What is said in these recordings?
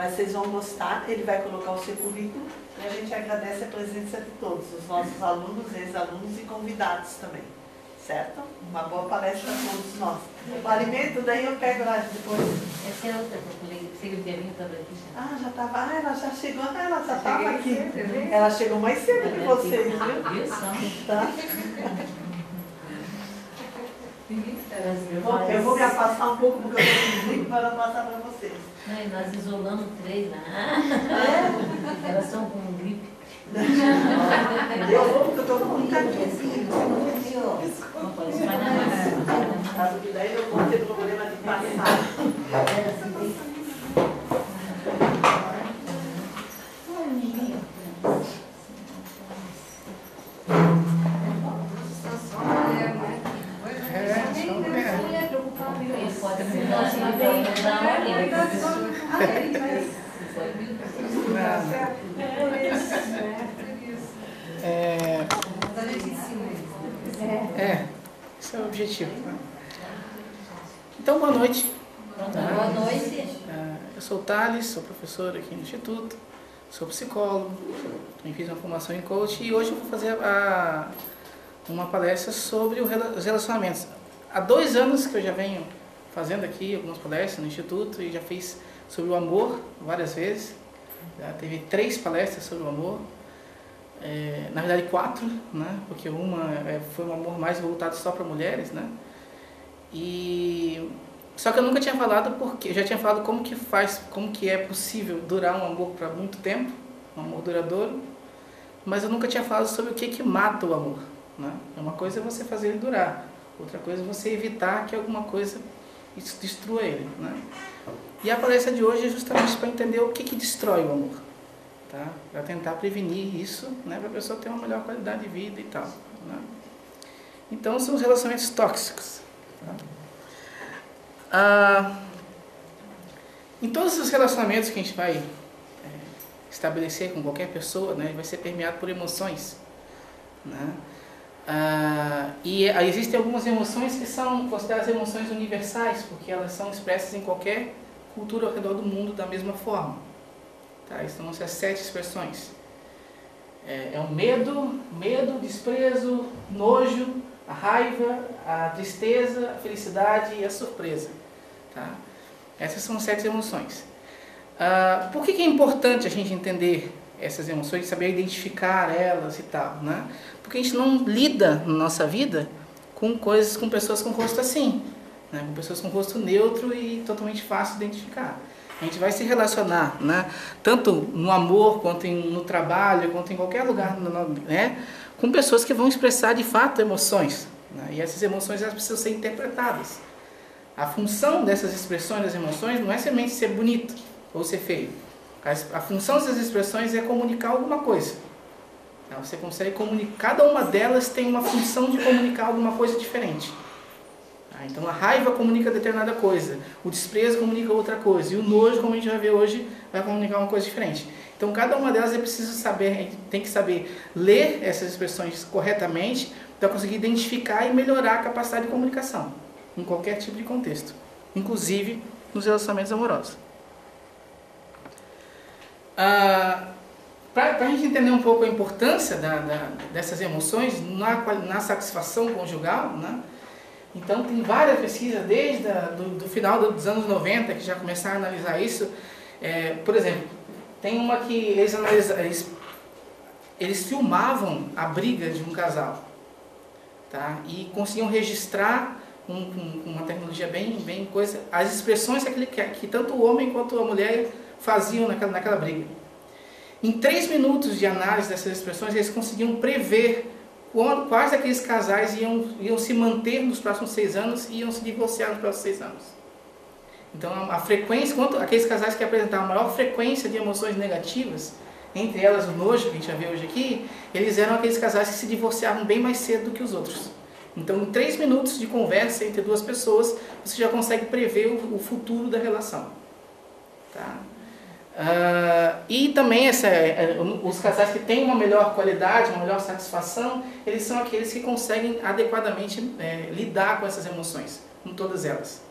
Mas vocês vão gostar, ele vai colocar o seu currículo e a gente agradece a presença de todos, os nossos alunos, ex-alunos e convidados também. Certo? Uma boa palestra a todos nós. O alimento, daí eu pego lá depois. Essa é outra que eu falei, secretariinha estava aqui já. Ah, já estava. Ah, ela já chegou. Ah, ela já estava aqui. Cedo, ela chegou mais cedo que vocês, viu? Isso, Tá? Eu vou me afastar um pouco porque eu estou com gripe para não passar para vocês. Não, e nós isolamos 3 lá. Elas estão com gripe. Eu vou porque eu estou com muita gripe. Não pode espalhar mais. Porque daí eu vou ter problema de passar. Esse é o objetivo. Então, boa noite. Boa noite. Eu sou o Thales, sou professor aqui no Instituto, sou psicólogo, também fiz uma formação em coach e hoje eu vou fazer uma palestra sobre os relacionamentos. Há 2 anos que eu já venho fazendo aqui algumas palestras no Instituto e já fiz sobre o amor várias vezes. Já teve 3 palestras sobre o amor. Na verdade 4, né? Porque uma foi um amor mais voltado só para mulheres, né? Só que eu nunca tinha falado porque eu já tinha falado como que é possível durar um amor para muito tempo, um amor duradouro, mas eu nunca tinha falado sobre o que mata o amor, né? Uma coisa é você fazer ele durar, outra coisa é você evitar que alguma coisa destrua ele, né? E a palestra de hoje é justamente para entender o que destrói o amor. Tá? Para tentar prevenir isso, né? Para a pessoa ter uma melhor qualidade de vida e tal, né? Então são os relacionamentos tóxicos, tá? Em todos os relacionamentos que a gente vai estabelecer com qualquer pessoa, né, vai ser permeado por emoções, né? E existem algumas emoções que são consideradas emoções universais, porque elas são expressas em qualquer cultura ao redor do mundo da mesma forma. Tá, são essas 7 expressões. É o medo, desprezo, nojo, a raiva, a tristeza, a felicidade e a surpresa. Tá? Essas são 7 emoções. Por que é importante a gente entender essas emoções, saber identificar elas e tal, né? Porque a gente não lida na nossa vida com pessoas com rosto assim, né? Com pessoas com rosto neutro e totalmente fácil de identificar. A gente vai se relacionar, né, tanto no amor, quanto no trabalho, quanto em qualquer lugar, né, com pessoas que vão expressar de fato emoções, né, e essas emoções elas precisam ser interpretadas. A função dessas expressões das emoções não é somente ser bonito ou ser feio. A função dessas expressões é comunicar alguma coisa. Você consegue comunicar, cada uma delas tem uma função de comunicar alguma coisa diferente. Então a raiva comunica determinada coisa, o desprezo comunica outra coisa, e o nojo, como a gente vai ver hoje, vai comunicar uma coisa diferente. Então cada uma delas é preciso saber, tem que saber ler essas expressões corretamente para conseguir identificar e melhorar a capacidade de comunicação, em qualquer tipo de contexto, inclusive nos relacionamentos amorosos. Para a gente entender um pouco a importância dessas emoções na satisfação conjugal, né? Então tem várias pesquisas desde do final dos anos 90 que já começaram a analisar isso. Por exemplo, tem uma que eles filmavam a briga de um casal, tá? E conseguiam registrar com uma tecnologia bem coisa, as expressões que tanto o homem quanto a mulher faziam naquela briga. Em 3 minutos de análise dessas expressões, eles conseguiam prever quais daqueles casais iam se manter nos próximos 6 anos e iam se divorciar nos próximos 6 anos. Então a frequência, aqueles casais que apresentavam maior frequência de emoções negativas, entre elas o nojo, que a gente já vê hoje aqui, eles eram aqueles casais que se divorciavam bem mais cedo do que os outros. Então em 3 minutos de conversa entre 2 pessoas, você já consegue prever o futuro da relação. Tá? E também os casais que têm uma melhor qualidade, uma melhor satisfação, eles são aqueles que conseguem adequadamente lidar com essas emoções, com todas elas.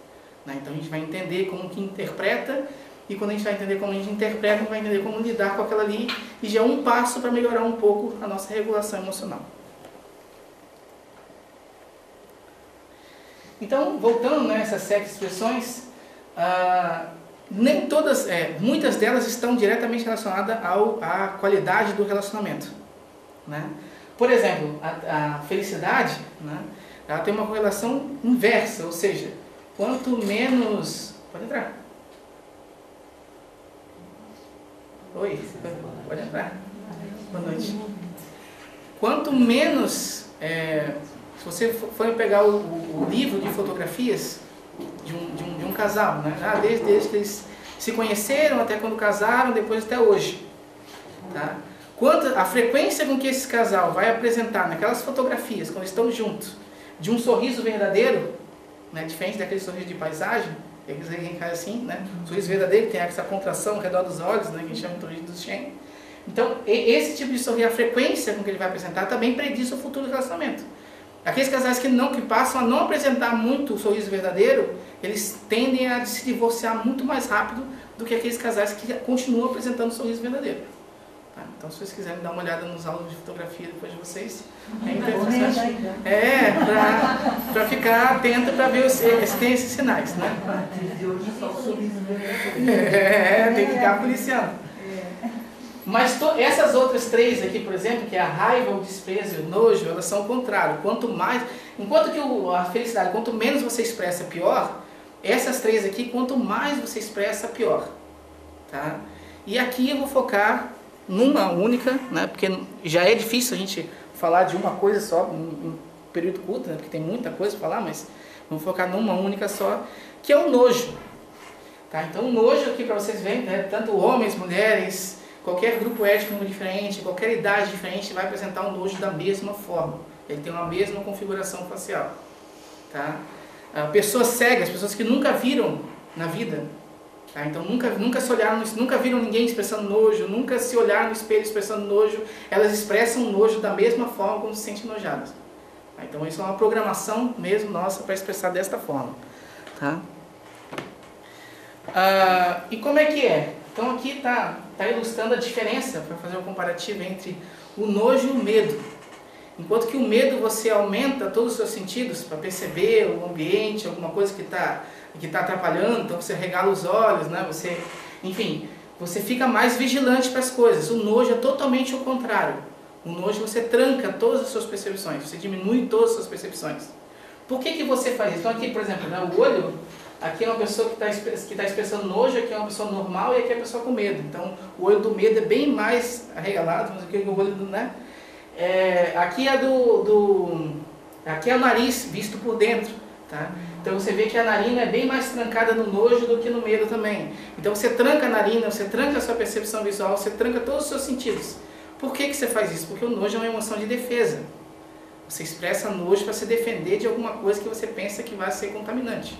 Né? Então a gente vai entender como que interpreta e quando a gente vai entender como a gente interpreta, a gente vai entender como lidar com aquela ali, e já é um passo para melhorar um pouco a nossa regulação emocional. Então, voltando nessas 7 expressões, nem todas, muitas delas estão diretamente relacionadas à qualidade do relacionamento, né? Por exemplo, a felicidade, né, ela tem uma correlação inversa, ou seja, quanto menos... Pode entrar. Oi, pode entrar. Boa noite. Quanto menos... se você for pegar o livro de fotografias de um casal, né, desde que eles se conheceram até quando casaram, depois até hoje, tá? A frequência com que esse casal vai apresentar naquelas fotografias, quando estão juntos, de um sorriso verdadeiro, né, diferente daquele sorriso de paisagem, que alguém cai assim, né? O sorriso verdadeiro que tem essa contração ao redor dos olhos, né, que a gente chama de sorriso do Shen. Então, esse tipo de sorriso, a frequência com que ele vai apresentar, também prediz o futuro relacionamento. Aqueles casais que passam a não apresentar muito o sorriso verdadeiro, eles tendem a se divorciar muito mais rápido do que aqueles casais que continuam apresentando o sorriso verdadeiro. Tá? Então, se vocês quiserem dar uma olhada nos álbuns de fotografia depois de vocês, é interessante. Para ficar atento para ver se tem esses sinais, né? Tem que ficar policiando. Mas essas outras 3 aqui, por exemplo, que é a raiva, o desprezo e o nojo, elas são o contrário. Enquanto que a felicidade, quanto menos você expressa, pior. Essas 3 aqui, quanto mais você expressa, pior. Tá? E aqui eu vou focar numa única, né? Porque já é difícil a gente falar de uma coisa só em período curto, né? Porque tem muita coisa para falar, mas vamos focar numa única só, que é o nojo. Tá? Então o nojo aqui para vocês verem, né? Tanto homens, mulheres, qualquer grupo étnico diferente, qualquer idade diferente vai apresentar um nojo da mesma forma. Ele tem uma mesma configuração facial. Tá? Pessoas cegas, pessoas que nunca viram na vida, tá? Então nunca se olharam, nunca viram ninguém expressando nojo, nunca se olharam no espelho expressando nojo, elas expressam nojo da mesma forma como se sentem nojadas. Tá? Então isso é uma programação mesmo nossa para expressar desta forma. Tá? E como é que é? Então aqui está ilustrando a diferença, para fazer um comparativo entre o nojo e o medo. Enquanto que o medo você aumenta todos os seus sentidos para perceber o ambiente, alguma coisa que está atrapalhando, então você regala os olhos, né? Você fica mais vigilante para as coisas. O nojo é totalmente o contrário. O nojo você tranca todas as suas percepções, você diminui todas as suas percepções. Por que você faz isso? Então aqui, por exemplo, né, o olho... Aqui é uma pessoa que está expressando nojo, aqui é uma pessoa normal e aqui é uma pessoa com medo. Então, o olho do medo é bem mais arregalado, mas aqui é o olho do... Né? Aqui é o nariz visto por dentro. Tá? Então, você vê que a narina é bem mais trancada no nojo do que no medo também. Então, você tranca a narina, você tranca a sua percepção visual, você tranca todos os seus sentidos. Por que você faz isso? Porque o nojo é uma emoção de defesa. Você expressa nojo para se defender de alguma coisa que você pensa que vai ser contaminante,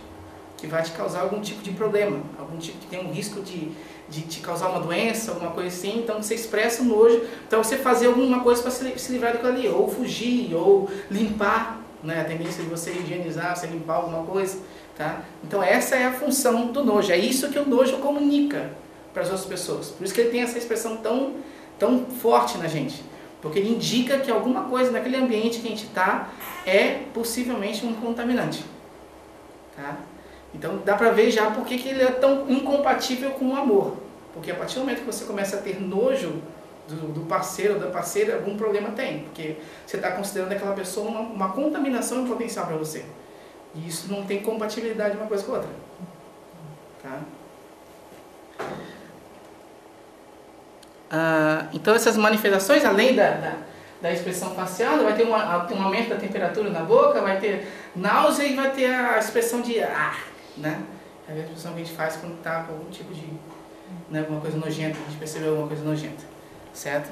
que vai te causar algum tipo de problema, algum tipo que tem um risco de te causar uma doença, alguma coisa assim. Então você expressa o nojo, então você fazer alguma coisa para se livrar daquilo ali, ou fugir, ou limpar, né? A tendência de você higienizar, você limpar alguma coisa, tá? Então essa é a função do nojo, é isso que o nojo comunica para as outras pessoas. Por isso que ele tem essa expressão tão forte na gente, porque ele indica que alguma coisa naquele ambiente que a gente está é possivelmente um contaminante, tá? Então dá pra ver já porque que ele é tão incompatível com o amor. Porque a partir do momento que você começa a ter nojo do parceiro ou da parceira, algum problema tem. Porque você está considerando aquela pessoa uma contaminação em potencial para você. E isso não tem compatibilidade uma coisa com a outra. Tá? Então essas manifestações, além da expressão facial, vai ter um aumento da temperatura na boca, vai ter náusea e vai ter a expressão de né? É a expressão que a gente faz quando está com algum tipo de, né, alguma coisa nojenta, a gente percebeu alguma coisa nojenta, certo?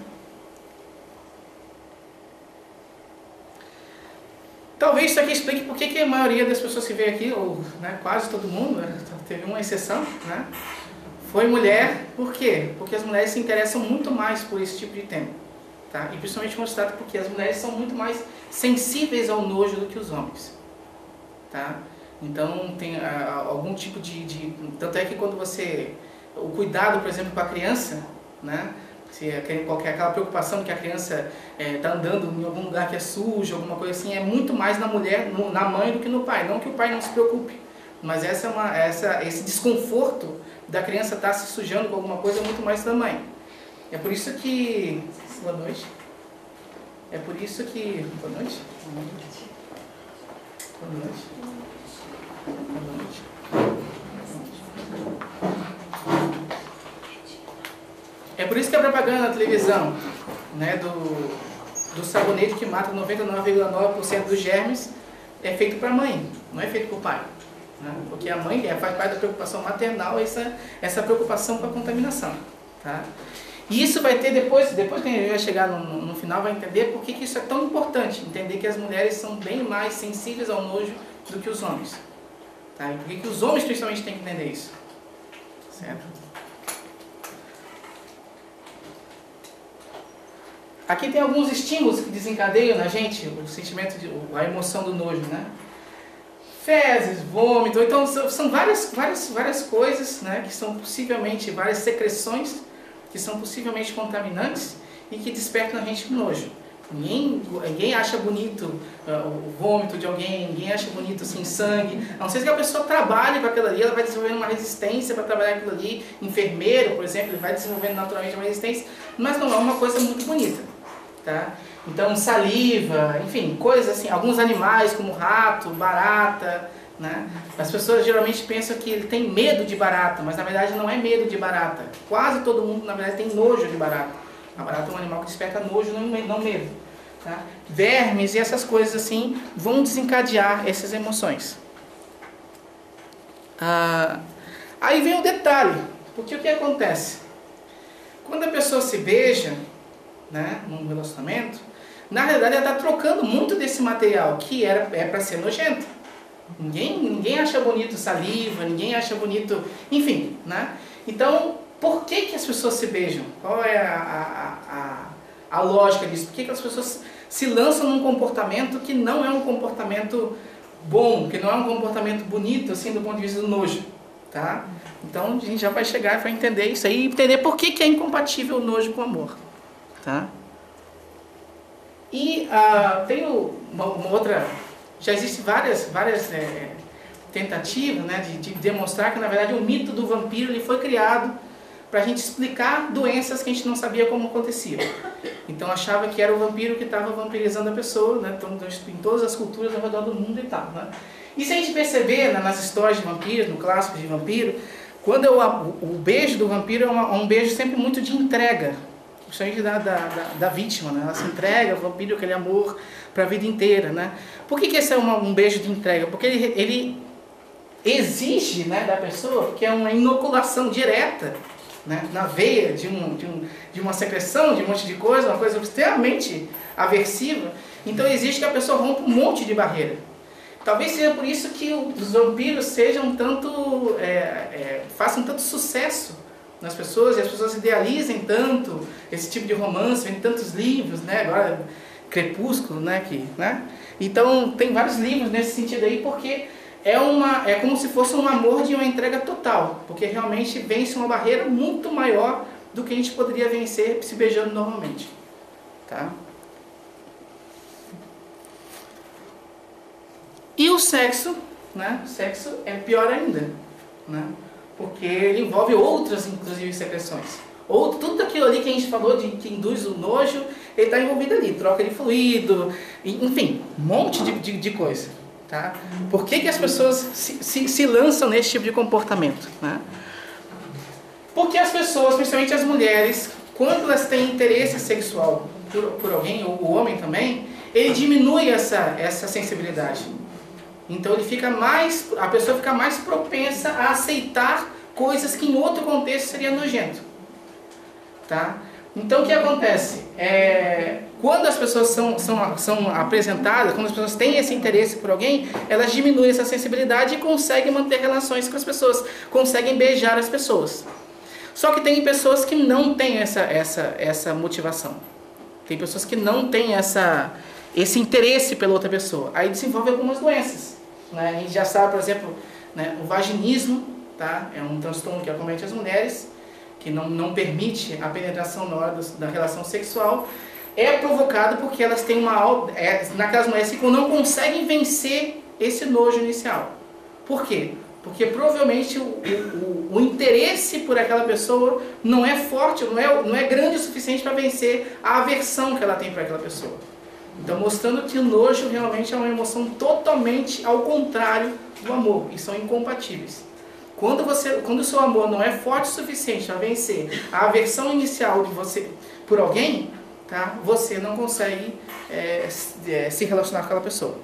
Talvez isso aqui explique por que a maioria das pessoas que veio aqui, ou né, quase todo mundo, né, teve uma exceção, né, foi mulher. Por quê? Porque as mulheres se interessam muito mais por esse tipo de tema, tá? E principalmente quando se trata porque as mulheres são muito mais sensíveis ao nojo do que os homens, tá? Então tem algum tipo de... Tanto é que quando você o cuidado, por exemplo, com a criança, né? Se aquela preocupação que a criança está andando em algum lugar que é sujo, alguma coisa assim, é muito mais na mulher, na mãe, do que no pai. Não que o pai não se preocupe, mas esse desconforto da criança estar se sujando com alguma coisa é muito mais da mãe. É por isso que... Boa noite. É por isso que... Boa noite. Boa noite. Boa noite. Boa noite. É por isso que a propaganda na televisão, né, do sabonete que mata 99,9% dos germes é feito para a mãe, não é feito para o pai. Né? Porque a mãe faz parte da preocupação maternal, essa preocupação com a contaminação. Tá? E isso vai ter, depois que a gente vai chegar no final, vai entender por que isso é tão importante. Entender que as mulheres são bem mais sensíveis ao nojo do que os homens. Tá? E por que os homens principalmente têm que entender isso. Certo? Aqui tem alguns estímulos que desencadeiam na gente o sentimento, a emoção do nojo, né? Fezes, vômito, então são várias coisas, né, que são possivelmente, várias secreções que são possivelmente contaminantes e que despertam na gente nojo. Ninguém acha bonito o vômito de alguém, ninguém acha bonito assim, sangue, a não ser que a pessoa trabalhe com aquilo ali, ela vai desenvolvendo uma resistência para trabalhar aquilo ali. Enfermeiro, por exemplo, ele vai desenvolvendo naturalmente uma resistência, mas não é uma coisa muito bonita. Tá? Então, saliva, enfim, coisas assim, alguns animais como rato, barata, né? As pessoas geralmente pensam que ele tem medo de barata, mas na verdade não é medo de barata. Quase todo mundo, na verdade, tem nojo de barata. A barata é um animal que desperta nojo, não medo. Tá? Vermes e essas coisas assim vão desencadear essas emoções. Aí vem o detalhe, porque o que acontece? Quando a pessoa se beija, né, num relacionamento, na realidade ela está trocando muito desse material que é para ser nojento. Ninguém acha bonito saliva, ninguém acha bonito, enfim, né? Então, por que as pessoas se beijam? Qual é a lógica disso? Por que as pessoas se lançam num comportamento que não é um comportamento bom, que não é um comportamento bonito, assim, do ponto de vista do nojo, tá? Então, a gente já vai chegar para entender isso aí e entender por que é incompatível o nojo com o amor. Tá? E tem uma outra, já existem várias tentativas, né, de demonstrar que na verdade o mito do vampiro ele foi criado para a gente explicar doenças que a gente não sabia como aconteciam. Então achava que era o vampiro que estava vampirizando a pessoa, né, então, em todas as culturas ao redor do mundo e tal. Né? E se a gente perceber nas histórias de vampiros, no clássico de vampiro, quando o beijo do vampiro é um beijo sempre muito de entrega. Principalmente da vítima, né? Ela se entrega, o vampiro, aquele amor para a vida inteira, né? Por que esse é um beijo de entrega? Porque ele exige, né, da pessoa, que é uma inoculação direta, né, na veia de uma secreção, de um monte de coisa, uma coisa extremamente aversiva. Então exige que a pessoa rompa um monte de barreira. Talvez seja por isso que os vampiros sejam façam tanto sucesso nas pessoas, e as pessoas idealizem tanto esse tipo de romance, vem tantos livros, né? Agora, Crepúsculo, né? Então, tem vários livros nesse sentido aí, porque é como se fosse um amor de uma entrega total, porque realmente vence uma barreira muito maior do que a gente poderia vencer se beijando normalmente. Tá? E o sexo, né? O sexo é pior ainda, né? Porque ele envolve outras, inclusive, secreções. Tudo aquilo ali que a gente falou, que induz o nojo, ele está envolvido ali. Troca de fluido, enfim, um monte de coisa. Tá? Por que as pessoas se lançam nesse tipo de comportamento? Né? Porque as pessoas, principalmente as mulheres, quando elas têm interesse sexual por alguém, ou o homem também, ele diminui essa sensibilidade. Então a pessoa fica mais propensa a aceitar coisas que em outro contexto seria nojento. Tá? Então o que acontece? Quando as pessoas são apresentadas, quando as pessoas têm esse interesse por alguém, elas diminuem essa sensibilidade e conseguem manter relações com as pessoas, conseguem beijar as pessoas. Só que tem pessoas que não têm essa motivação. Tem pessoas que não têm esse interesse pela outra pessoa. Aí desenvolve algumas doenças. Né? A gente já sabe, por exemplo, né, o vaginismo, tá? É um transtorno que acomete as mulheres, que não permite a penetração na hora da relação sexual. É provocado porque elas têm naquelas mulheres que não conseguem vencer esse nojo inicial. Por quê? Porque provavelmente o interesse por aquela pessoa não é forte, não é grande o suficiente para vencer a aversão que ela tem para aquela pessoa. Então, mostrando que o nojo realmente é uma emoção totalmente ao contrário do amor, e são incompatíveis. Quando o seu amor não é forte o suficiente para vencer a aversão inicial de você por alguém, tá? Você não consegue se relacionar com aquela pessoa.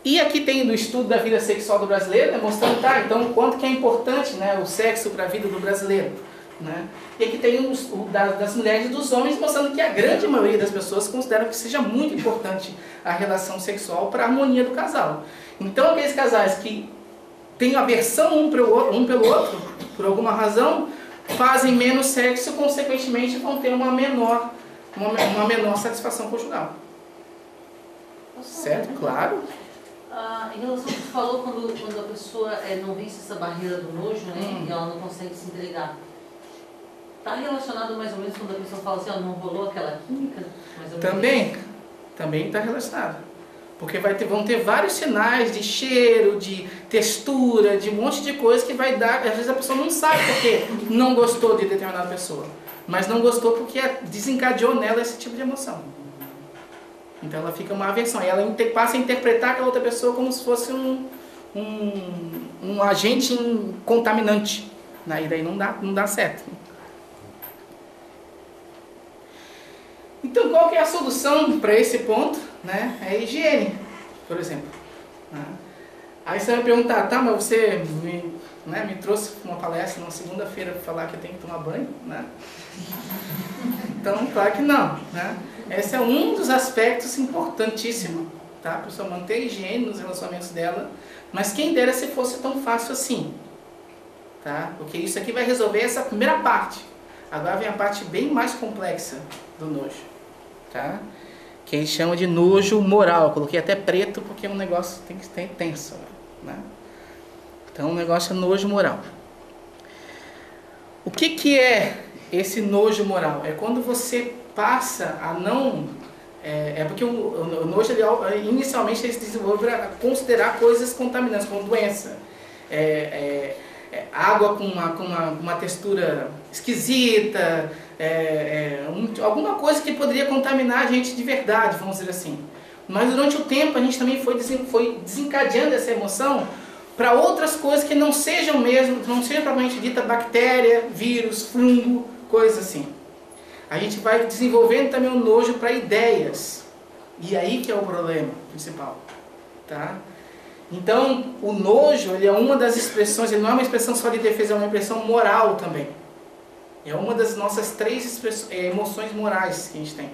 E aqui tem do estudo da vida sexual do brasileiro, né, mostrando, tá, então, o quanto que é importante, né, o sexo para a vida do brasileiro. Né? E aqui tem das mulheres e dos homens, mostrando que a grande maioria das pessoas consideram que seja muito importante a relação sexual para a harmonia do casal. Então, aqueles casais que têm aversão um pelo outro, por alguma razão, fazem menos sexo, consequentemente vão ter uma menor satisfação conjugal. Certo? Claro. Em relação ao que você falou, quando a pessoa não vence essa barreira do nojo, né, e ela não consegue se entregar, está relacionado mais ou menos quando a pessoa fala assim, não rolou aquela química? Mais ou menos também está relacionado. Porque vão ter vários sinais de cheiro, de textura, de um monte de coisa que vai dar. Às vezes a pessoa não sabe porque não gostou de determinada pessoa, mas não gostou porque desencadeou nela esse tipo de emoção. Então ela fica uma aversão. E ela passa a interpretar aquela outra pessoa como se fosse um agente contaminante. E daí não dá certo. Então, qual que é a solução para esse ponto? Né? É a higiene, por exemplo. Aí você vai perguntar, tá, mas você me trouxe uma palestra na segunda-feira para falar que eu tenho que tomar banho? Né? Então, claro que não. Né? Esse é um dos aspectos importantíssimos, tá? A pessoa manter a higiene nos relacionamentos dela, mas quem dera se fosse tão fácil assim. Tá? Porque isso aqui vai resolver essa primeira parte. Agora vem a parte bem mais complexa do nojo. Tá? Que a gente chama de nojo moral. Eu coloquei até preto porque é um negócio tem que ser tenso. Né? Então o negócio é nojo moral. O que é esse nojo moral? É quando você passa a não... porque o nojo, inicialmente, ele se desenvolve para considerar coisas contaminantes, como doença. Água com uma textura esquisita, alguma coisa que poderia contaminar a gente de verdade, vamos dizer assim. Mas durante o tempo a gente também foi desencadeando essa emoção para outras coisas que não sejam propriamente dita bactéria, vírus, fungo, coisas assim. A gente vai desenvolvendo também um nojo para ideias. E aí que é o problema principal. Tá? Então, o nojo, ele é uma das expressões, ele não é uma expressão só de defesa, é uma expressão moral também. É uma das nossas 3 emoções morais que a gente tem.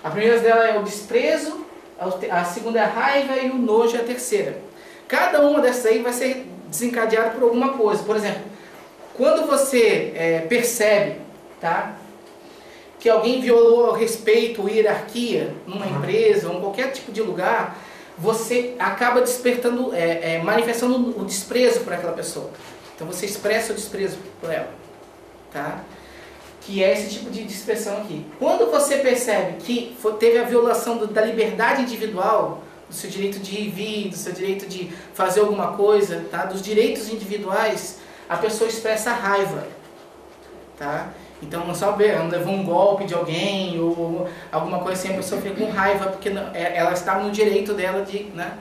A primeira dela é o desprezo, a segunda é a raiva e o nojo é a terceira. Cada uma dessas aí vai ser desencadeada por alguma coisa. Por exemplo, quando você percebe, tá, que alguém violou o respeito ou hierarquia numa empresa ou em qualquer tipo de lugar, você acaba despertando, manifestando o desprezo por aquela pessoa. Então você expressa o desprezo por ela. Tá? Que é esse tipo de expressão aqui. Quando você percebe que teve a violação da liberdade individual, do seu direito de ir e vir, do seu direito de fazer alguma coisa, tá? Dos direitos individuais, a pessoa expressa raiva. Tá? Então, não só levou um golpe de alguém ou alguma coisa assim, a pessoa fica com raiva porque ela está no direito dela de... Né?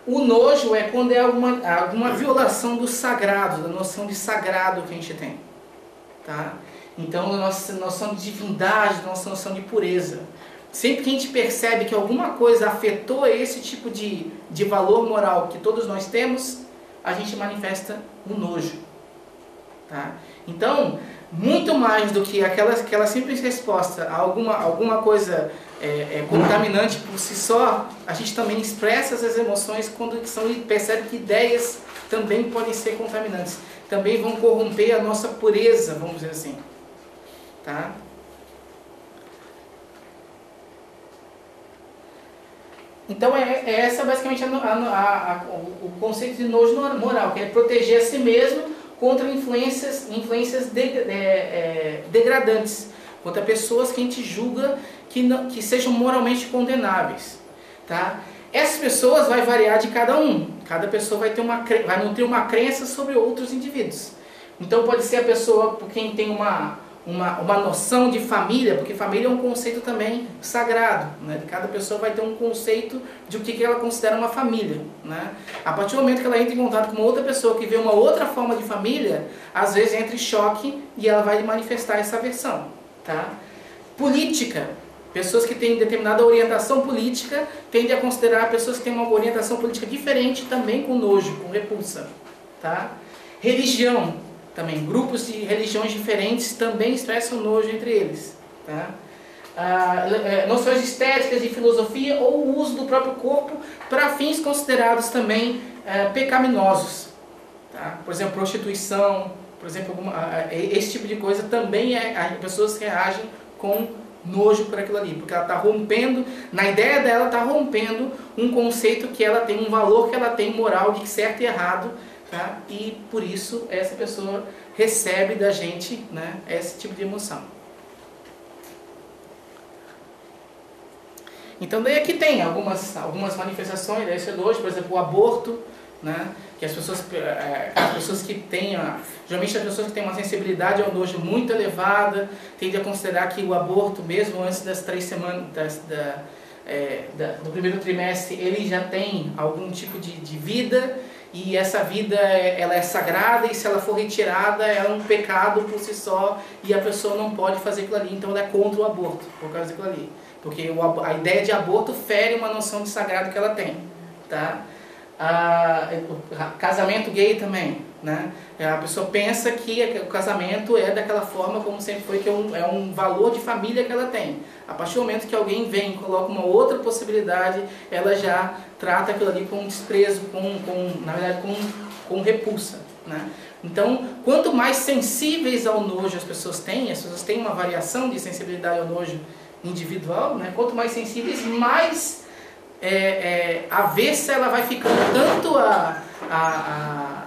O nojo é quando é alguma violação do sagrado, da noção de sagrado que a gente tem. Tá? Então, a nossa noção de divindade, a nossa noção de pureza. Sempre que a gente percebe que alguma coisa afetou esse tipo de valor moral que todos nós temos, a gente manifesta o nojo. Tá? Então, muito mais do que aquela simples resposta a alguma coisa contaminante por si só, a gente também expressa essas emoções quando percebe que ideias também podem ser contaminantes. Também vão corromper a nossa pureza, vamos dizer assim. Tá? Então essa basicamente o conceito de nojo moral, que é proteger a si mesmo contra influências degradantes, contra pessoas que a gente julga que sejam moralmente condenáveis, tá? Essas pessoas vai variar de cada um. Cada pessoa vai nutrir uma crença sobre outros indivíduos. Então pode ser a pessoa por quem tem uma noção de família, porque família é um conceito também sagrado, né? Cada pessoa vai ter um conceito de o que ela considera uma família, né? A partir do momento que ela entra em contato com uma outra pessoa que vê uma outra forma de família, às vezes entra em choque e ela vai manifestar essa versão, tá? Política. Pessoas que têm determinada orientação política tendem a considerar pessoas que têm uma orientação política diferente também com nojo, com repulsa, tá? Religião. Também, grupos de religiões diferentes também expressam nojo entre eles. Tá? Noções estéticas de filosofia ou o uso do próprio corpo para fins considerados também pecaminosos. Tá? Por exemplo, prostituição, por exemplo, esse tipo de coisa também pessoas reagem com nojo por aquilo ali, porque ela está rompendo, na ideia dela está rompendo um conceito que ela tem, um valor que ela tem moral de certo e errado. Tá? E por isso essa pessoa recebe da gente, né, esse tipo de emoção. Então daí aqui tem algumas manifestações desse nojo, por exemplo, o aborto, né, que as pessoas que têm, geralmente as pessoas que têm uma sensibilidade ao nojo muito elevada, tendem a considerar que o aborto, mesmo antes das 3 semanas do primeiro trimestre, ele já tem algum tipo de vida, e essa vida ela é sagrada, e se ela for retirada é um pecado por si só, e a pessoa não pode fazer aquilo ali, então ela é contra o aborto por causa daquilo ali, porque a ideia de aborto fere uma noção de sagrado que ela tem, tá? Casamento gay também, né? A pessoa pensa que o casamento é daquela forma como sempre foi, que é um valor de família que ela tem. A partir do momento que alguém vem e coloca uma outra possibilidade, ela já trata aquilo ali com desprezo, na verdade com repulsa, né? Então, quanto mais sensíveis ao nojo as pessoas têm uma variação de sensibilidade ao nojo individual, né? Quanto mais sensíveis, mais avessa ela vai ficando tanto a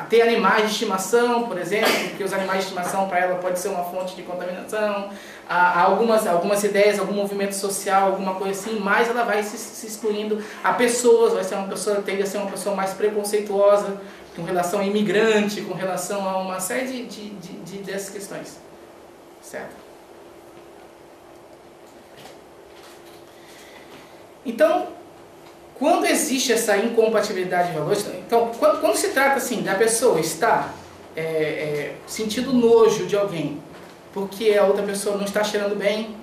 ter animais de estimação, por exemplo, porque os animais de estimação para ela pode ser uma fonte de contaminação, algumas ideias, algum movimento social, alguma coisa assim, mais ela vai se excluindo a pessoas, tende a ser uma pessoa mais preconceituosa com relação a imigrante, com relação a uma série dessas questões, certo? Então, quando existe essa incompatibilidade de valores, então, quando se trata assim da pessoa estar sentindo nojo de alguém, porque a outra pessoa não está cheirando bem,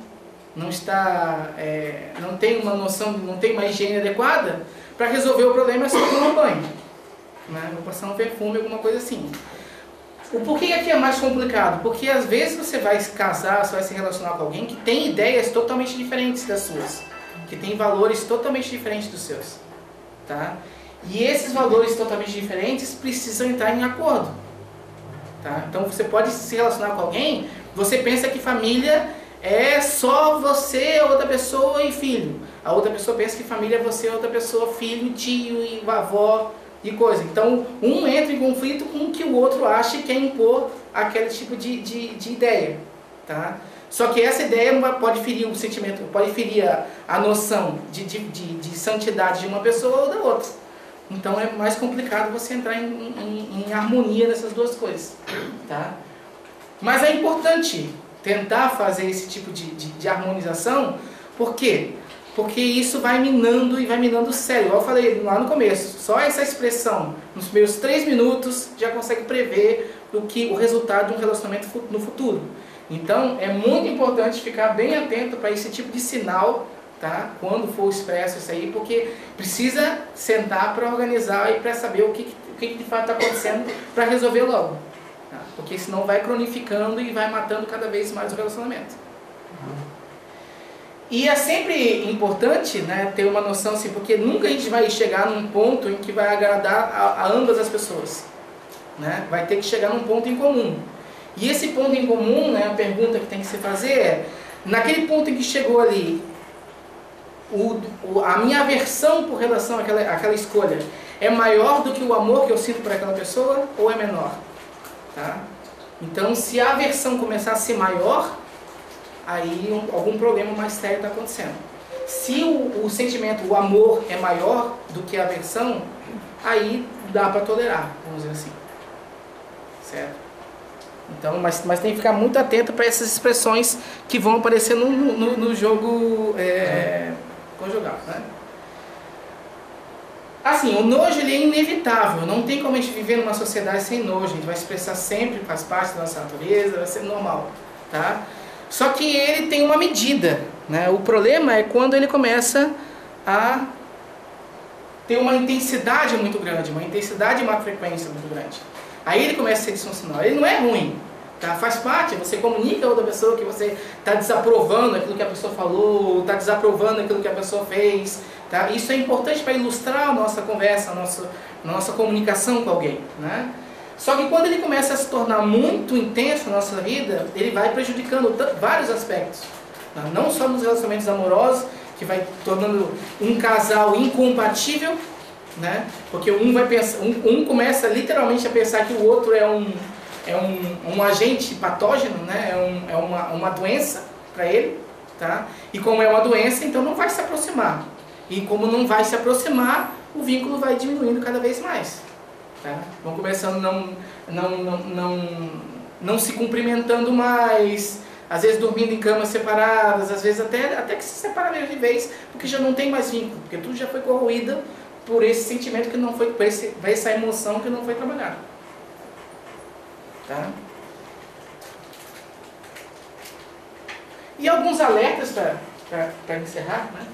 não tem uma noção, não tem uma higiene adequada, para resolver o problema é só tomar um banho, né? Vou passar um perfume, alguma coisa assim. O porquê aqui é mais complicado? Porque às vezes você vai casar, você vai se relacionar com alguém que tem ideias totalmente diferentes das suas, que tem valores totalmente diferentes dos seus, tá? E esses valores totalmente diferentes precisam entrar em acordo, tá? Então você pode se relacionar com alguém, você pensa que família é só você, outra pessoa e filho. A outra pessoa pensa que família é você, outra pessoa, filho, tio e avó e coisa. Então um entra em conflito com o que o outro acha e quer impor aquele tipo de ideia, tá? Só que essa ideia pode ferir o sentimento, pode ferir a noção de santidade de uma pessoa ou da outra. Então é mais complicado você entrar em harmonia nessas duas coisas, tá? Mas é importante tentar fazer esse tipo de harmonização. Por quê? Porque isso vai minando e vai minando o cérebro. Igual eu falei lá no começo, só essa expressão, nos primeiros 3 minutos, já consegue prever o resultado de um relacionamento no futuro. Então, é muito importante ficar bem atento para esse tipo de sinal, tá? Quando for expresso isso aí, porque precisa sentar para organizar e para saber o que de fato está acontecendo para resolver logo, tá? Porque senão vai cronificando e vai matando cada vez mais o relacionamento. E é sempre importante, né, ter uma noção assim, porque nunca a gente vai chegar num ponto em que vai agradar a ambas as pessoas, né? Vai ter que chegar num ponto em comum. E esse ponto em comum, né, a pergunta que tem que se fazer é, naquele ponto em que chegou ali, a minha aversão por relação àquela escolha é maior do que o amor que eu sinto por aquela pessoa ou é menor? Tá? Então, se a aversão começar a ser maior, aí algum problema mais sério está acontecendo. Se o sentimento, o amor é maior do que a aversão, aí dá para tolerar, vamos dizer assim. Certo? Então, mas tem que ficar muito atento para essas expressões que vão aparecer no jogo conjugal. Né? Assim, o nojo ele é inevitável, não tem como a gente viver numa sociedade sem nojo, a gente vai expressar sempre, faz parte da nossa natureza, vai ser normal. Tá? Só que ele tem uma medida. Né? O problema é quando ele começa a ter uma intensidade muito grande, uma intensidade e uma frequência muito grande. Aí ele começa a ser disfuncional. Ele não é ruim, tá? Faz parte, você comunica a outra pessoa que você está desaprovando aquilo que a pessoa falou, está desaprovando aquilo que a pessoa fez. Tá? Isso é importante para ilustrar a nossa conversa, a nossa comunicação com alguém. Né? Só que quando ele começa a se tornar muito intenso na nossa vida, ele vai prejudicando vários aspectos. Tá? Não só nos relacionamentos amorosos, que vai tornando um casal incompatível, né? Porque um começa literalmente a pensar que o outro é um agente patógeno, né? É uma doença para ele, tá? E como é uma doença, então não vai se aproximar. E como não vai se aproximar, o vínculo vai diminuindo cada vez mais. Tá? Vão começando não se cumprimentando mais, às vezes dormindo em camas separadas, às vezes até que se separam mesmo de vez, porque já não tem mais vínculo, porque tudo já foi corroído por esse sentimento que não foi, por essa emoção que não foi trabalhada. Tá? E alguns alertas para encerrar, né?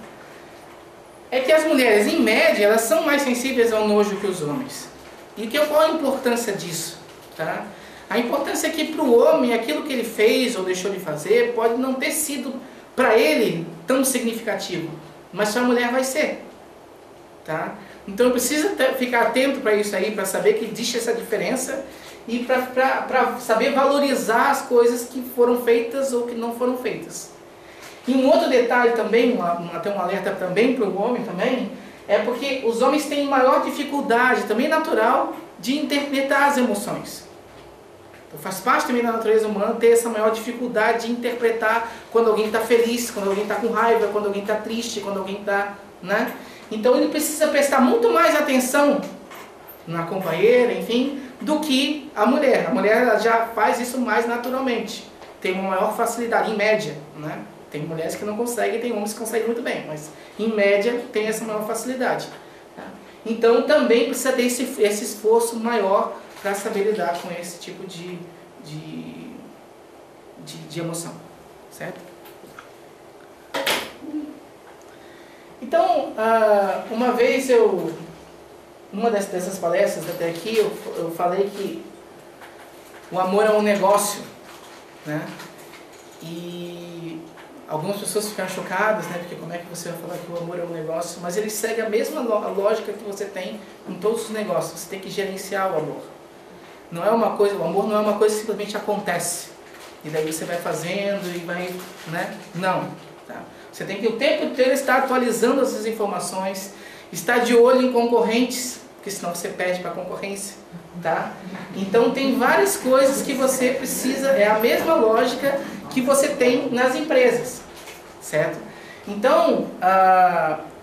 É que as mulheres, em média, elas são mais sensíveis ao nojo que os homens. E qual a importância disso? Tá? A importância é que para o homem, aquilo que ele fez ou deixou de fazer, pode não ter sido para ele tão significativo, mas para a mulher vai ser. Tá? Então precisa ficar atento para isso aí, para saber que existe essa diferença e para saber valorizar as coisas que foram feitas ou que não foram feitas. E um outro detalhe também, até um alerta também para o homem também, é porque os homens têm maior dificuldade, também natural, de interpretar as emoções. Então faz parte também da natureza humana ter essa maior dificuldade de interpretar quando alguém está feliz, quando alguém está com raiva, quando alguém está triste, quando alguém está... Né? Então ele precisa prestar muito mais atenção na companheira, enfim, do que a mulher. A mulher ela já faz isso mais naturalmente, tem uma maior facilidade, em média, né? Tem mulheres que não conseguem, tem homens que conseguem muito bem, mas em média tem essa maior facilidade. Tá? Então também precisa ter esse esforço maior para saber lidar com esse tipo de emoção. Certo? Então, uma vez numa dessas palestras até aqui, eu falei que o amor é um negócio, né? E algumas pessoas ficam chocadas, né? Porque como é que você vai falar que o amor é um negócio? Mas ele segue a mesma lógica que você tem em todos os negócios. Você tem que gerenciar o amor. Não é uma coisa, o amor não é uma coisa que simplesmente acontece. E daí você vai fazendo e vai, né? Não. Tá? Você tem que o tempo inteiro estar atualizando essas informações, estar de olho em concorrentes, porque senão você perde para a concorrência. Tá? Então tem várias coisas que você precisa, é a mesma lógica que você tem nas empresas, certo? Então,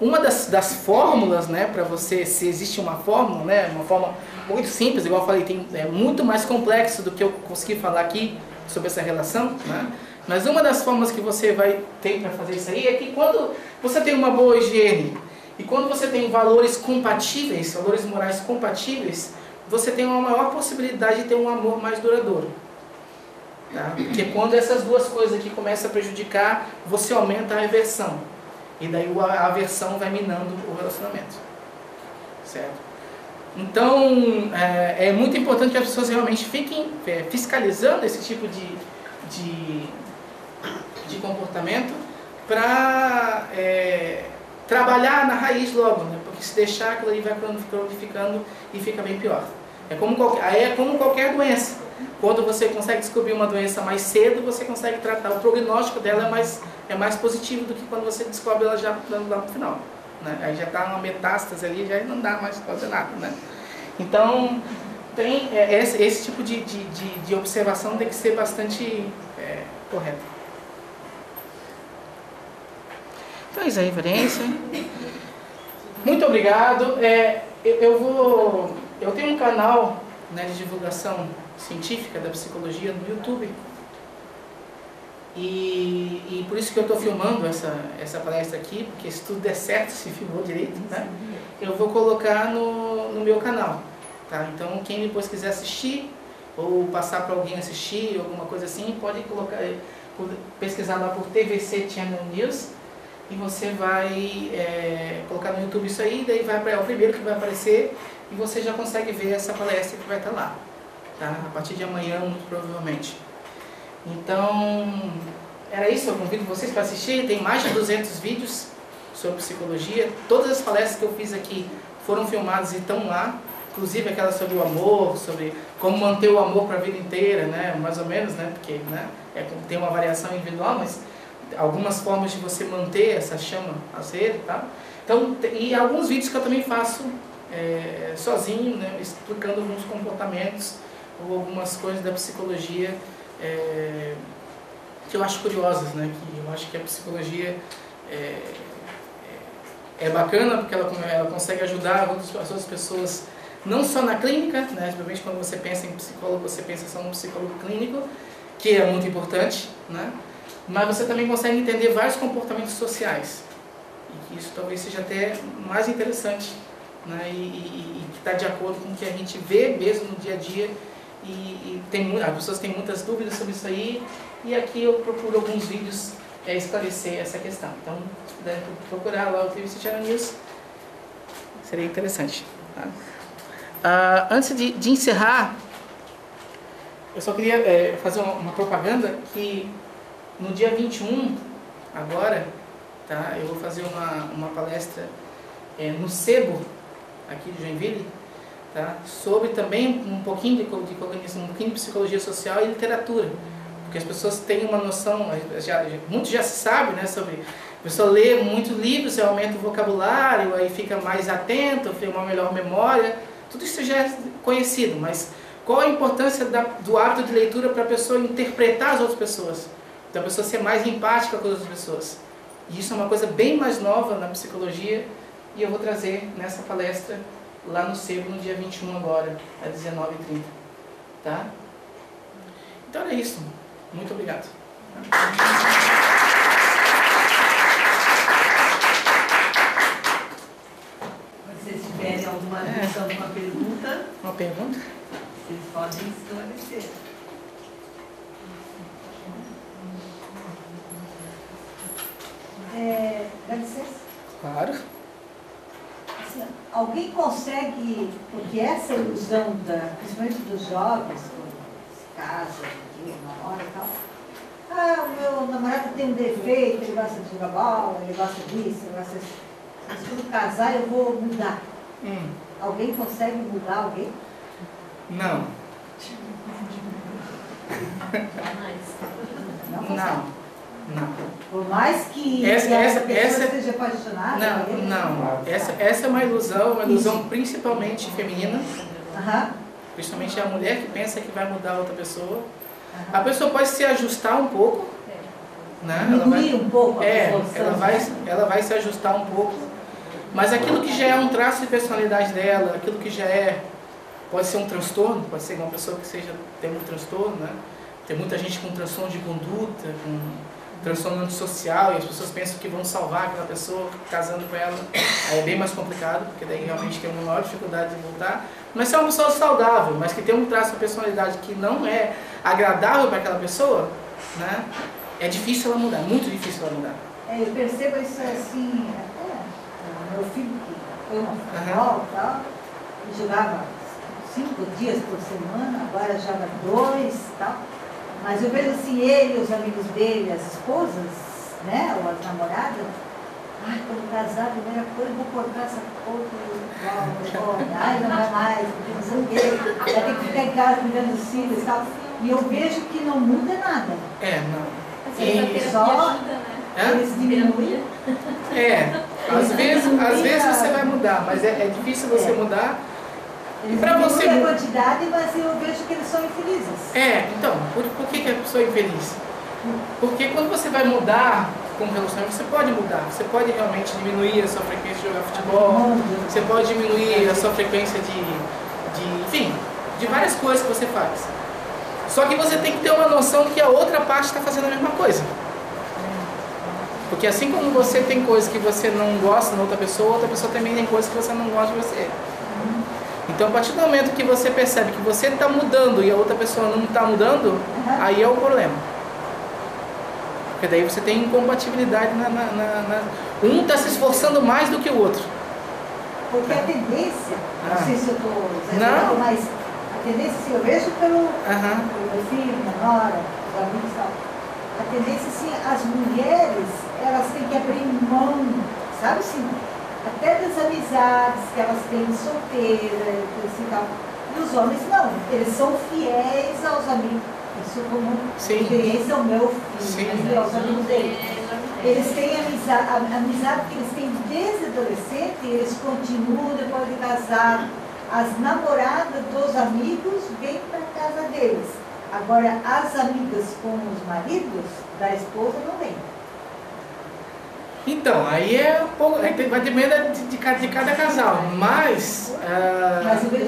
uma das fórmulas, né, para você, se existe uma fórmula, né, uma forma muito simples, igual eu falei, é muito mais complexo do que eu consegui falar aqui sobre essa relação, né? Mas uma das formas que você vai ter para fazer isso aí é que quando você tem uma boa higiene e quando você tem valores compatíveis, valores morais compatíveis, você tem uma maior possibilidade de ter um amor mais duradouro. Tá? Porque quando essas duas coisas aqui começam a prejudicar, você aumenta a aversão. E daí a aversão vai minando o relacionamento. Certo? Então, é muito importante que as pessoas realmente fiquem fiscalizando esse tipo de comportamento para trabalhar na raiz logo, né? Porque se deixar aquilo aí vai cronificando e fica bem pior. É como qualquer doença. Quando você consegue descobrir uma doença mais cedo, você consegue tratar. O prognóstico dela é mais positivo do que quando você descobre ela já lá no final, né? Aí já está uma metástase ali, já não dá mais para fazer nada, né? Então, tem esse tipo de observação tem que ser bastante correto. Então, isso aí, reverência. Muito obrigado. Eu tenho um canal, né, de divulgação científica da psicologia no YouTube. E por isso que eu estou filmando essa palestra aqui, porque se tudo der certo, se filmou direito, né? Eu vou colocar no meu canal, tá? Então, quem depois quiser assistir, ou passar para alguém assistir, alguma coisa assim, pode pesquisar lá por TVC Channel News, e você vai colocar no YouTube isso aí, daí é o primeiro que vai aparecer, e você já consegue ver essa palestra que vai estar lá, tá? A partir de amanhã, muito provavelmente. Então, era isso, eu convido vocês para assistir. Tem mais de 200 vídeos sobre psicologia. Todas as palestras que eu fiz aqui foram filmadas e estão lá, inclusive aquela sobre o amor, sobre como manter o amor para a vida inteira, né? Mais ou menos, né? Porque, né, tem uma variação individual, mas algumas formas de você manter essa chama acesa, tá? Então, e alguns vídeos que eu também faço sozinho, né? Explicando alguns comportamentos ou algumas coisas da psicologia que eu acho curiosas, né? Que eu acho que a psicologia é bacana porque ela consegue ajudar as outras pessoas, não só na clínica, né? Principalmente quando você pensa em psicólogo, você pensa só num psicólogo clínico, que é muito importante, né? Mas você também consegue entender vários comportamentos sociais, e que isso talvez seja até mais interessante, né? E que está de acordo com o que a gente vê mesmo no dia a dia. As pessoas têm muitas dúvidas sobre isso aí, e aqui eu procuro alguns vídeos esclarecer essa questão. Então, se puder procurar lá o TVC Channel News, seria interessante, tá? Antes de encerrar, eu só queria fazer uma propaganda que no dia 21, agora, tá, eu vou fazer uma palestra no SEBO, aqui de Joinville, tá? Sobre também um pouquinho de cognição, um pouquinho de psicologia social e literatura, porque as pessoas têm uma noção, muito já se sabe, né, sobre, a pessoa lê muitos livros, aumenta o vocabulário, aí fica mais atento, tem uma melhor memória, tudo isso já é conhecido, mas qual a importância do hábito de leitura para a pessoa interpretar as outras pessoas, para a pessoa ser mais empática com as outras pessoas? E isso é uma coisa bem mais nova na psicologia, e eu vou trazer nessa palestra lá no SEBO, no dia 21 agora, às 19h30, tá? Então é isso. Muito obrigado. Se vocês tiverem alguma dúvida, alguma pergunta... Uma pergunta? Vocês podem esclarecer. Dá licença? Claro. Assim, alguém consegue, porque essa ilusão, principalmente dos jovens, quando se casa, uma hora e tal, o meu namorado tem um defeito, ele gosta de jogar bola, ele gosta disso, ele gosta disso. Mas quando casar eu vou mudar. Alguém consegue mudar alguém? Não. Não consegue. Não. Por mais que essa pessoa esteja apaixonada. Não. Essa é uma ilusão principalmente feminina. Principalmente a mulher que pensa que vai mudar outra pessoa. A pessoa pode se ajustar um pouco, né? Diminuir um pouco a ela vai se ajustar um pouco, mas aquilo que já é um traço de personalidade dela, aquilo que já pode ser um transtorno, pode ser uma pessoa que tem um transtorno, né? Tem muita gente com transtorno de conduta, com transtorno antissocial, e as pessoas pensam que vão salvar aquela pessoa casando com ela. Aí é bem mais complicado, porque daí realmente tem uma maior dificuldade de voltar. Mas se é uma pessoa saudável, mas que tem um traço de personalidade que não é agradável para aquela pessoa, né? É difícil ela mudar, muito difícil ela mudar. Eu percebo isso assim, até meu filho que foi no futebol e tal, e jogava 5 dias por semana, agora joga 2 e tal. Mas eu vejo assim, ele, os amigos dele, as esposas, né, ou as namoradas, Ai, quando casar, a primeira coisa, eu vou cortar essa porra. Ai, não vai mais, porque não sei o quê. Vai ter que ficar em casa cuidando dos filhos e tal. E eu vejo que não muda nada. Mas E só ajuda, né? eles diminuem. às vezes você vai mudar, mas é difícil você mudar. Eles Pra você diminuem a quantidade, mas eu vejo que eles são infelizes. Então, por que a pessoa é infeliz? Porque quando você vai mudar com o relacionamento, você pode mudar. Você pode realmente diminuir a sua frequência de jogar futebol, você pode diminuir a sua frequência enfim, de várias coisas que você faz. Só que você tem que ter uma noção de que a outra parte está fazendo a mesma coisa. Porque assim como você tem coisas que você não gosta na outra pessoa também tem coisas que você não gosta de você. Então, a partir do momento que você percebe que você está mudando e a outra pessoa não está mudando, aí é o problema. Porque daí você tem incompatibilidade um está se esforçando mais do que o outro. Porque a tendência, não sei se eu estou Não. mas a tendência, assim, eu vejo pelo meu filho, minha nora, os amigos e tal. A tendência, assim, as mulheres, elas têm que abrir mão, sabe assim, até das amizades que elas têm solteiras, assim, tal. E os homens não, eles são fiéis aos amigos. Isso como experiência ao meu filho, aos amigos dele. Eles têm amizade que eles têm desde adolescente, e eles continuam depois de casado. As namoradas dos amigos vêm para a casa deles. Agora, as amigas com os maridos da esposa não vêm. Então, aí vai depender de cada casal, mas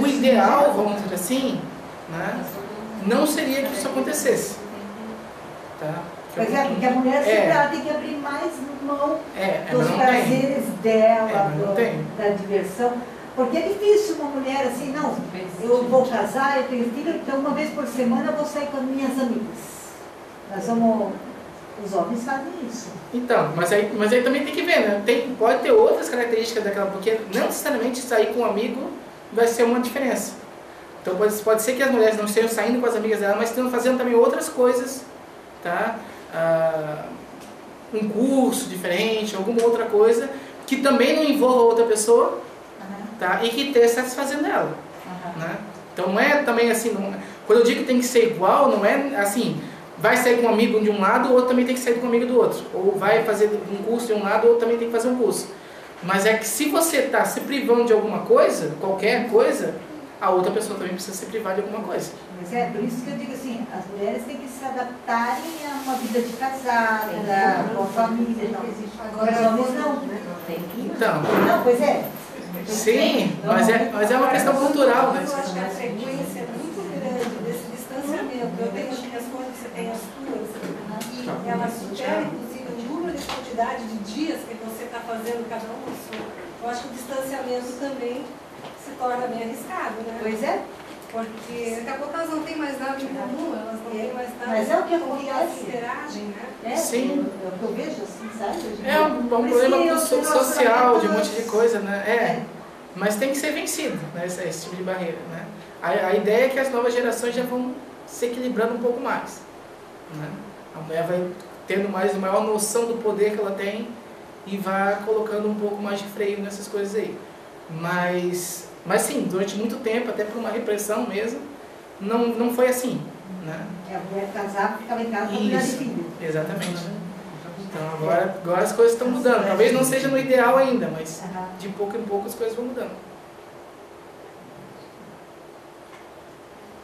o ideal, vamos dizer assim, né, não seria que isso acontecesse. Tá? Pois é, porque a mulher sempre ela tem que abrir mais mão dos prazeres dela, da diversão. Porque é difícil uma mulher assim, não, eu vou casar, eu tenho filho, então uma vez por semana eu vou sair com as minhas amigas. Os homens fazem isso. Então, mas aí também tem que ver, né? Pode ter outras características daquela, porque não necessariamente sair com um amigo vai ser uma diferença. Então pode ser que as mulheres não estejam saindo com as amigas dela, mas estejam fazendo também outras coisas, tá? Um curso diferente, alguma outra coisa, que também não envolva outra pessoa, tá? E que esteja satisfazendo ela. Né? Então não é também assim, quando eu digo que tem que ser igual, não é assim, vai sair com um amigo de um lado, o outro também tem que sair com um amigo do outro. Ou vai fazer um curso de um lado, o outro também tem que fazer um curso. Mas é que se você está se privando de alguma coisa, qualquer coisa, a outra pessoa também precisa se privar de alguma coisa. Mas é por isso que eu digo assim, as mulheres têm que se adaptarem a uma vida de casada, com a família. Agora os homens não. Então. Não, pois é. Sim, mas é uma questão cultural, né? Eu acho que a frequência é muito grande desse distanciamento. Eu tenho as minhas coisas, você tem as suas. E ela supera, inclusive, o número de quantidade de dias que você está fazendo cada um. Eu acho que o distanciamento também se torna bem arriscado, né? Pois é. Porque daqui a pouco elas não têm mais nada em comum, elas não têm mais nada. Mas é o que como elas acontece. interagem, né? Sim. É o que eu vejo assim, sabe? É um problema social, de um monte de coisa, né? Mas tem que ser vencido, né? Esse tipo de barreira, né? A ideia é que as novas gerações já vão se equilibrando um pouco mais, né? A mulher vai tendo maior noção do poder que ela tem e vai colocando um pouco mais de freio nessas coisas aí. Mas sim, durante muito tempo, até por uma repressão mesmo, não foi assim, né? A mulher casar, ficava em casa com a mulher de filho. Exatamente. Então agora as coisas estão mudando. Talvez não seja no ideal ainda, mas de pouco em pouco as coisas vão mudando.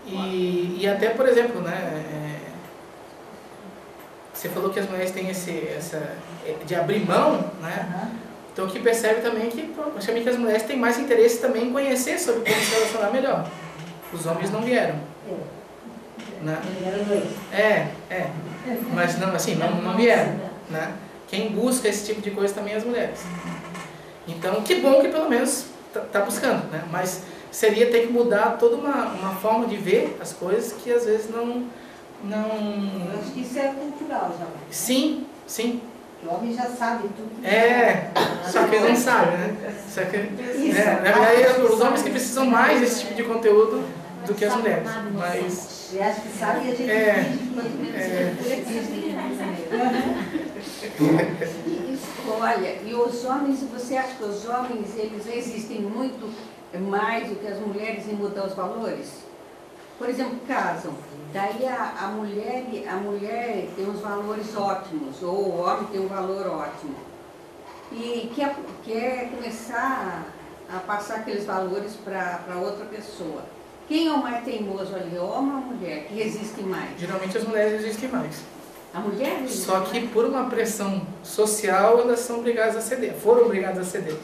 E até, por exemplo, né, você falou que as mulheres têm essa de abrir mão, né? Então, o que percebe também é que praticamente as mulheres têm mais interesse também em conhecer sobre como se relacionar melhor. Os homens não vieram. Né? Mas não, assim, não vieram. Né? Quem busca esse tipo de coisa também é as mulheres. Então, que bom que pelo menos está buscando, né? Mas seria ter que mudar toda uma forma de ver as coisas que às vezes não... Eu acho que isso é cultural já. Sim. O homem já sabe tudo. Só que ele não sabe, né? Na verdade, os homens que precisam mais desse tipo de conteúdo do que as mulheres. Mas E acho que sabe e a gente Olha, e os homens, você acha que os homens, eles resistem muito mais do que as mulheres em mudar os valores? Por exemplo, casam, daí a mulher tem uns valores ótimos, ou o homem tem um valor ótimo, e quer começar a passar aqueles valores para outra pessoa. Quem é o mais teimoso ali, o homem ou a mulher, que resiste mais? geralmente as mulheres resistem mais. A mulher resiste Só que por uma pressão social elas são obrigadas a ceder, foram obrigadas a ceder.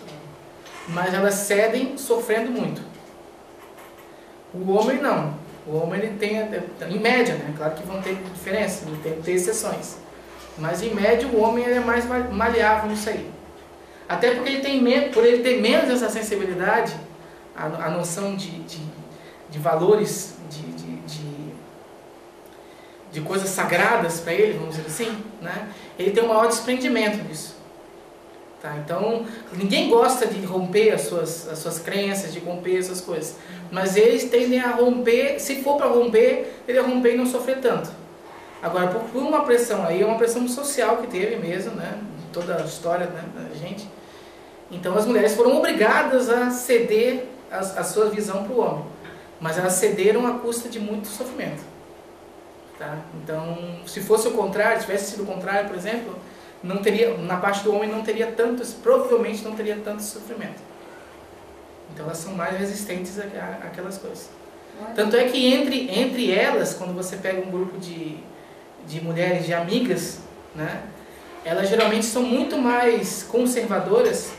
Mas elas cedem sofrendo muito. O homem não. O homem ele tem, em média, né? Claro que vão ter diferenças, tem que ter exceções. Mas em média o homem ele é mais maleável nisso aí. Até porque ele tem menos, por ele ter menos essa sensibilidade, a noção de valores, de coisas sagradas para ele, vamos dizer assim, né? Ele tem um maior desprendimento disso. Tá? Então, ninguém gosta de romper as suas crenças, de romper essas coisas. Mas eles tendem a romper, se for para romper, ele romper e não sofrer tanto. Agora, por uma pressão aí, é uma pressão social que teve mesmo, né? Toda a história, né, da gente. Então, as mulheres foram obrigadas a ceder a sua visão para o homem. Mas elas cederam à custa de muito sofrimento. Tá? Então, se fosse o contrário, tivesse sido o contrário, por exemplo, não teria, na parte do homem não teria tanto, provavelmente não teria tanto sofrimento. Então elas são mais resistentes àquelas coisas. Tanto é que entre elas, quando você pega um grupo de mulheres, de amigas, né, elas geralmente são muito mais conservadoras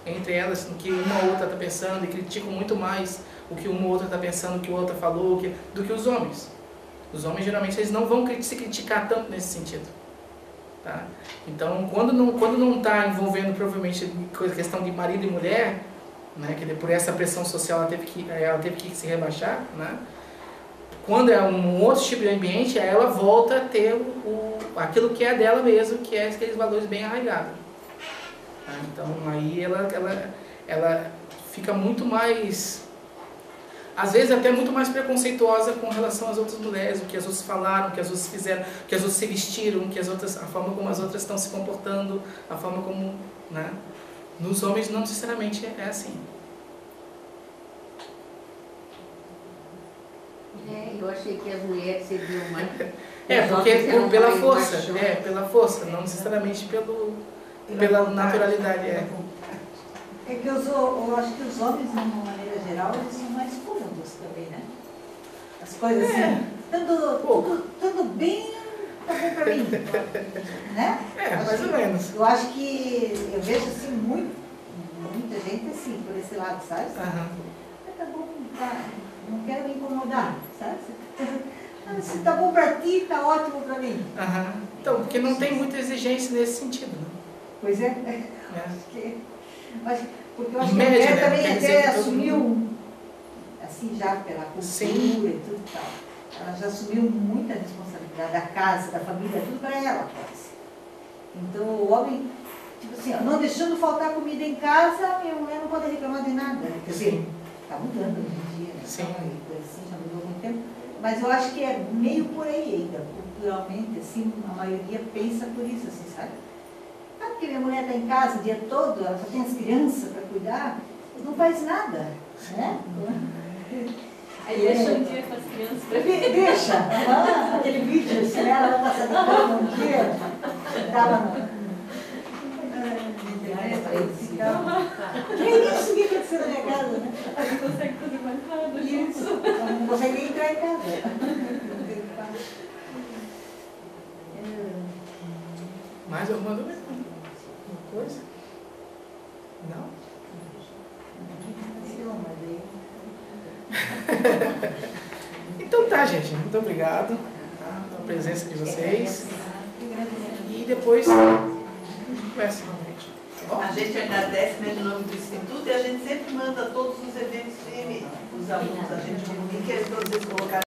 entre elas do que uma ou outra está pensando, e criticam muito mais o que uma ou outra está pensando, o que a outra falou, do que os homens. Os homens geralmente eles não vão se criticar tanto nesse sentido. Tá? Então, quando não está envolvendo provavelmente questão de marido e mulher, né, que por essa pressão social ela teve que se rebaixar, né? Quando é um outro tipo de ambiente, aí ela volta a ter aquilo que é dela mesmo, que é aqueles valores bem arraigados. Tá? Então, aí ela fica muito mais, às vezes até muito mais preconceituosa com relação às outras mulheres, o que as outras falaram, o que as outras fizeram, o que as outras se vestiram, a forma como as outras estão se comportando, a forma como, né? Nos homens não necessariamente é assim. Eu achei que as mulheres cediam mais. Porque pela força, pela força, não necessariamente pela naturalidade. É que eu acho que os homens, de uma maneira geral, eles são mais cômodos também, né? As coisas assim, tudo bem, tá bom pra mim, né? Mais ou menos. Eu acho que, eu vejo assim, muita gente assim, por esse lado, sabe? Tá bom, tá, não quero me incomodar, sabe? Se tá bom pra ti, tá ótimo pra mim. Então, porque não tem muita exigência nesse sentido, né? Pois é. Porque eu acho que média, a mulher né? também Quer dizer até que todo assumiu, assim, já pela cultura e tudo e tal. Ela já assumiu muita responsabilidade da casa, da família, tudo para ela, parece. Então o homem, tipo assim, não deixando faltar comida em casa, minha mulher não pode reclamar de nada. Quer dizer, está mudando hoje em dia, né? Sim. Assim, já mudou há muito tempo. Mas eu acho que é meio por aí ainda, culturalmente, assim, a maioria pensa por isso, assim, sabe? Porque minha mulher está em casa o dia todo, ela só tem as crianças para cuidar, não faz nada, né? Aí deixa um dia com as crianças para ver. Deixa! Aquele vídeo, se ela vai passar de cama um dia, estava no... Que isso que aconteceu na minha casa, né? A gente consegue fazer mais nada. Isso, ela não consegue nem entrar em casa. Mais alguma dúvida? Coisa? Não? Então tá, gente. Muito obrigado pela presença de vocês. E depois conversa novamente. Tá bom? A gente agradece, né, de nome do Instituto, e a gente sempre manda todos os eventos para os alunos. A gente comunica e todos eles colocaram.